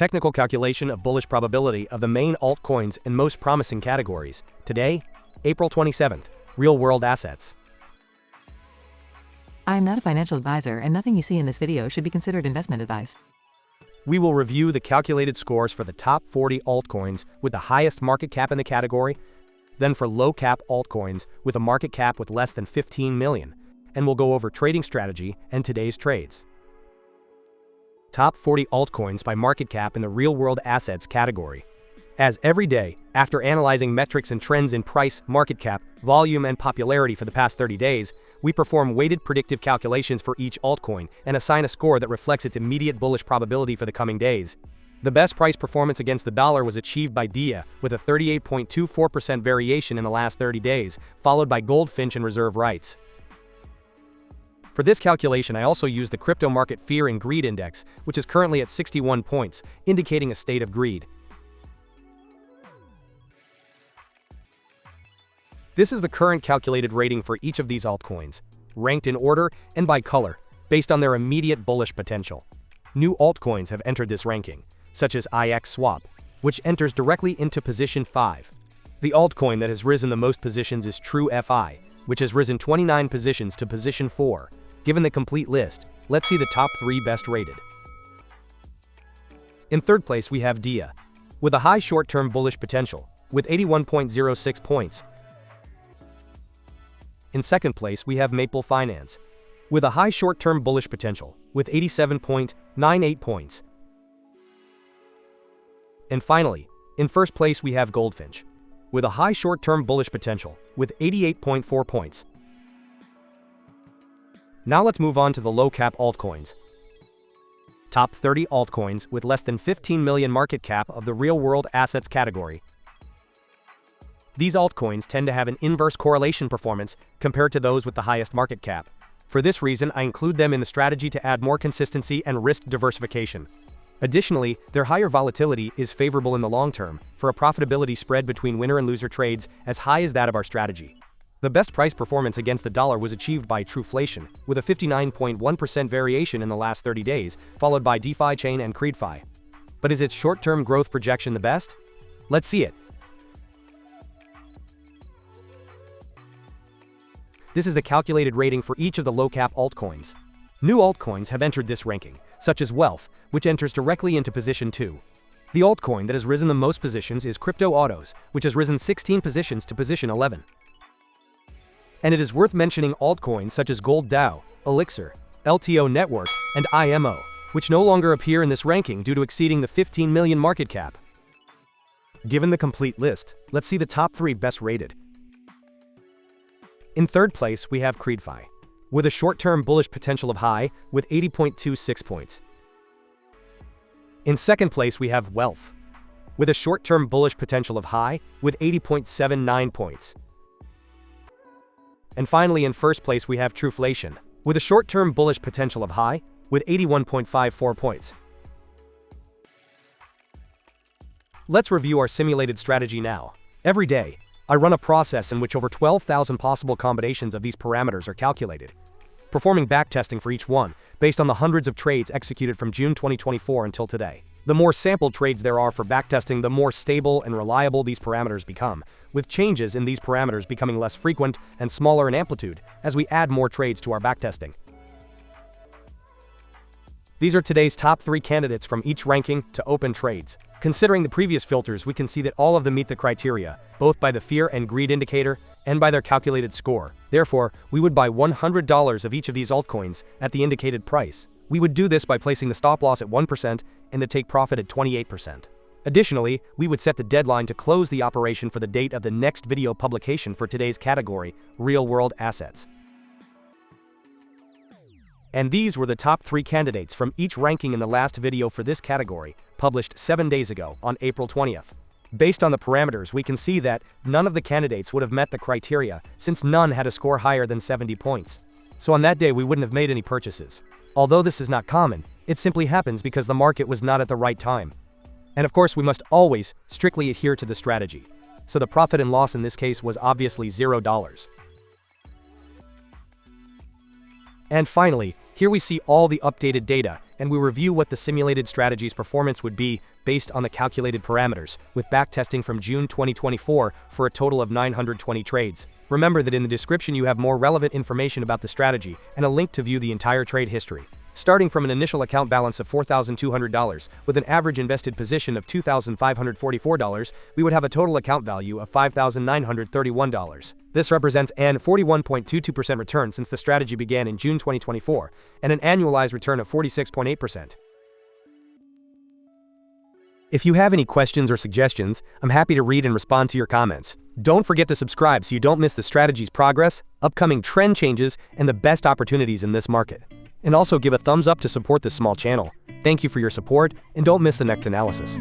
Technical calculation of bullish probability of the main altcoins and most promising categories. Today, April 27th, real-world assets. I am not a financial advisor and nothing you see in this video should be considered investment advice. We will review the calculated scores for the top 40 altcoins with the highest market cap in the category, then for low-cap altcoins with a market cap with less than 15 million, and we'll go over trading strategy and today's trades. Top 40 altcoins by market cap in the real-world assets category. As every day, after analyzing metrics and trends in price, market cap, volume, and popularity for the past 30 days, we perform weighted predictive calculations for each altcoin and assign a score that reflects its immediate bullish probability for the coming days. The best price performance against the dollar was achieved by DIA, with a 38.24% variation in the last 30 days, followed by Goldfinch and reserve rights. For this calculation, I also use the crypto market fear and greed index, which is currently at 61 points, indicating a state of greed. This is the current calculated rating for each of these altcoins, ranked in order and by color, based on their immediate bullish potential. New altcoins have entered this ranking, such as IX-Swap, which enters directly into position 5. The altcoin that has risen the most positions is TRUF.Network, which has risen 29 positions to position 4. Given the complete list, let's see the top 3 best rated. In third place we have DIA, with a high short-term bullish potential, with 81.06 points. In second place we have Maple Finance, with a high short-term bullish potential, with 87.98 points. And finally, in first place we have Goldfinch, with a high short-term bullish potential, with 88.4 points. Now let's move on to the low-cap altcoins. Top 30 altcoins with less than 15 million market cap of the real-world assets category. These altcoins tend to have an inverse correlation performance compared to those with the highest market cap. For this reason, I include them in the strategy to add more consistency and risk diversification. Additionally, their higher volatility is favorable in the long term for a profitability spread between winner and loser trades as high as that of our strategy. The best price performance against the dollar was achieved by TRUFlation, with a 59.1% variation in the last 30 days, followed by DeFi Chain and Credefi. But is its short-term growth projection the best? Let's see it. This is the calculated rating for each of the low-cap altcoins. New altcoins have entered this ranking, such as WELF, which enters directly into position 2. The altcoin that has risen the most positions is Crypto Autos, which has risen 16 positions to position 11. And it is worth mentioning altcoins such as Gold DAO, Elixir, TRUF.Network, and IMO, which no longer appear in this ranking due to exceeding the 15 million market cap. Given the complete list, let's see the top 3 best rated. In third place, we have Credefi, with a short-term bullish potential of high, with 80.26 points. In second place, we have WELF, with a short-term bullish potential of high, with 80.79 points. And finally, in first place, we have TRUFlation, with a short-term bullish potential of high, with 81.54 points. Let's review our simulated strategy now. Every day, I run a process in which over 12,000 possible combinations of these parameters are calculated, performing backtesting for each one, based on the hundreds of trades executed from June 2024 until today. The more sampled trades there are for backtesting, the more stable and reliable these parameters become, with changes in these parameters becoming less frequent and smaller in amplitude as we add more trades to our backtesting. These are today's top 3 candidates from each ranking to open trades. Considering the previous filters, we can see that all of them meet the criteria, both by the fear and greed indicator and by their calculated score. Therefore, we would buy $100 of each of these altcoins at the indicated price. We would do this by placing the stop loss at 1% and the take profit at 28%. Additionally, we would set the deadline to close the operation for the date of the next video publication for today's category, real-world assets. And these were the top 3 candidates from each ranking in the last video for this category, published 7 days ago on April 20th. Based on the parameters, we can see that none of the candidates would have met the criteria, since none had a score higher than 70 points. So on that day, we wouldn't have made any purchases. Although this is not common, it simply happens because the market was not at the right time. And of course, we must always strictly adhere to the strategy. So the profit and loss in this case was obviously $0. And finally, here we see all the updated data and we review what the simulated strategy's performance would be based on the calculated parameters, with backtesting from June 2024 for a total of 920 trades. Remember that in the description you have more relevant information about the strategy and a link to view the entire trade history. Starting from an initial account balance of $4,200, with an average invested position of $2,544, we would have a total account value of $5,931. This represents an 41.22% return since the strategy began in June 2024, and an annualized return of 46.8%. If you have any questions or suggestions, I'm happy to read and respond to your comments. Don't forget to subscribe so you don't miss the strategy's progress, upcoming trend changes, and the best opportunities in this market. And also give a thumbs up to support this small channel. Thank you for your support, and don't miss the next analysis.